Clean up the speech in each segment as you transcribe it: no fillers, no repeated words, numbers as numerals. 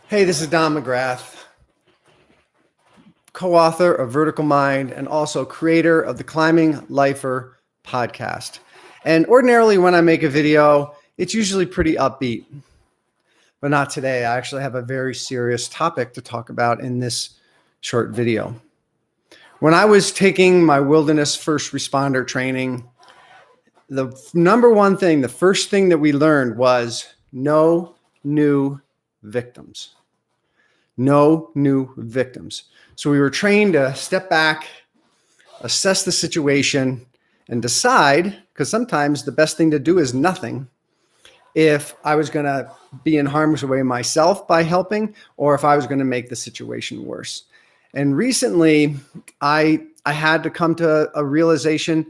Hey, this is Don McGrath, co-author of Vertical Mind and also creator of the Climbing Lifer podcast. And ordinarily when I make a video, it's usually pretty upbeat, but not today. I actually have a very serious topic to talk about in this short video. When I was taking my wilderness first responder training, the number one thing, the first thing that we learned was no new victims. No new victims. So we were trained to step back, assess the situation, and decide, because sometimes the best thing to do is nothing, if I was going to be in harm's way myself by helping, or if I was going to make the situation worse. And recently, I had to come to a realization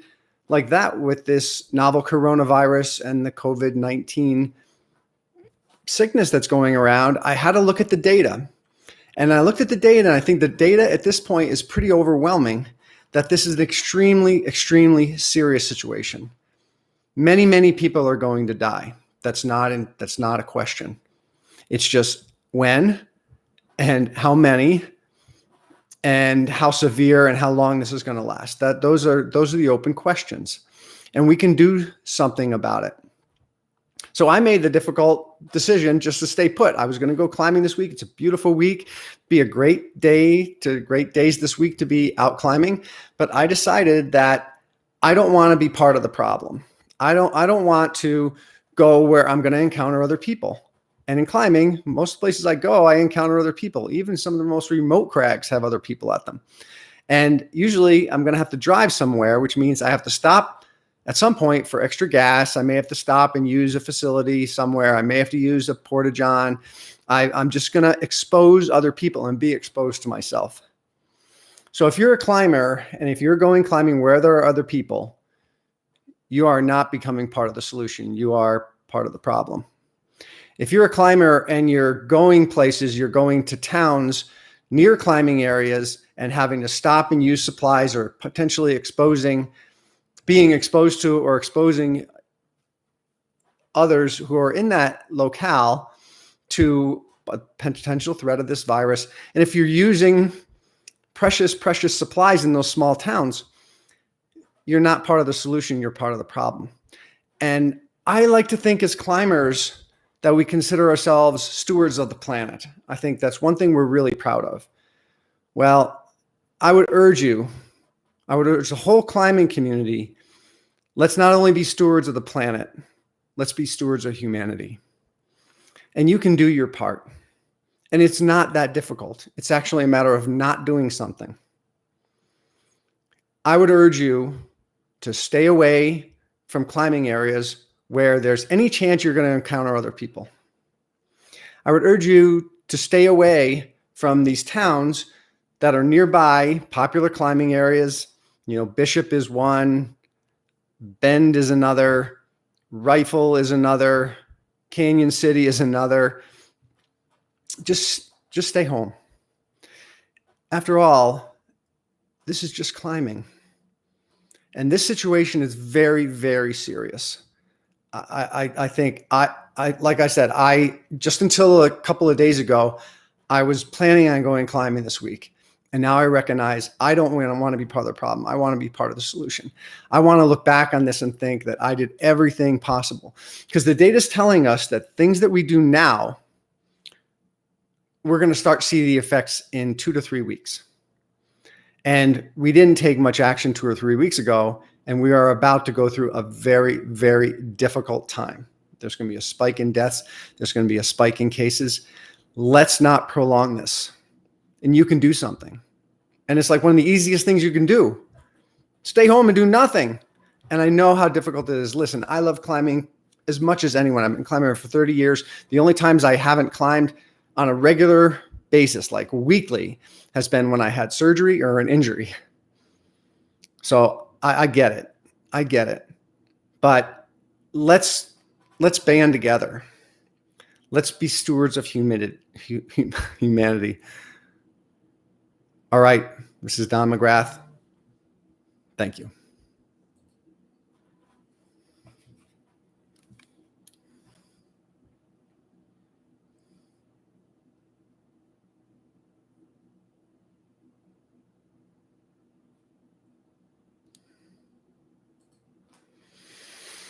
like that with this novel coronavirus and the COVID-19 sickness that's going around. I had to look at the data. And I looked at the data, and I think the data at this point is pretty overwhelming that this is an extremely, extremely serious situation. Many, many people are going to die. That's not a question. It's just when and how many and how severe and how long this is going to last. Those are the open questions. And we can do something about it. So I made the difficult decision just to stay put. I was going to go climbing this week. It's a beautiful week. Be a great days this week to be out climbing. But I decided that I don't want to be part of the problem. I don't want to go where I'm going to encounter other people. And in climbing, most places I go, I encounter other people. Even some of the most remote crags have other people at them. And usually I'm going to have to drive somewhere, which means I have to stop at some point for extra gas. I may have to stop and use a facility somewhere. I may have to use a porta-john. I'm just going to expose other people and be exposed to myself. So if you're a climber and if you're going climbing where there are other people, you are not becoming part of the solution. You are part of the problem. If you're a climber and you're going places, you're going to towns near climbing areas and having to stop and use supplies or potentially being exposed to or exposing others who are in that locale to a potential threat of this virus. And if you're using precious, precious supplies in those small towns, you're not part of the solution, you're part of the problem. And I like to think as climbers that we consider ourselves stewards of the planet. I think that's one thing we're really proud of. Well, I would urge the whole climbing community, let's not only be stewards of the planet, let's be stewards of humanity. And you can do your part. And it's not that difficult. It's actually a matter of not doing something. I would urge you to stay away from climbing areas where there's any chance you're going to encounter other people. I would urge you to stay away from these towns that are nearby popular climbing areas. Bishop is one, Bend is another, Rifle is another, Canyon City is another. Just stay home. After all, this is just climbing. And this situation is very, very serious. I think like I said, just until a couple of days ago, I was planning on going climbing this week. And now I recognize I don't want to be part of the problem. I want to be part of the solution. I want to look back on this and think that I did everything possible, because the data is telling us that things that we do now, we're going to start to see the effects in 2 to 3 weeks. And we didn't take much action 2 or 3 weeks ago, and we are about to go through a very, very difficult time. There's going to be a spike in deaths. There's going to be a spike in cases. Let's not prolong this. And you can do something. And it's like one of the easiest things you can do. Stay home and do nothing. And I know how difficult it is. Listen, I love climbing as much as anyone. I've been climbing for 30 years. The only times I haven't climbed on a regular basis, like weekly, has been when I had surgery or an injury. So I get it. I get it. But let's band together. Let's be stewards of humanity. All right. This is Don McGrath. Thank you.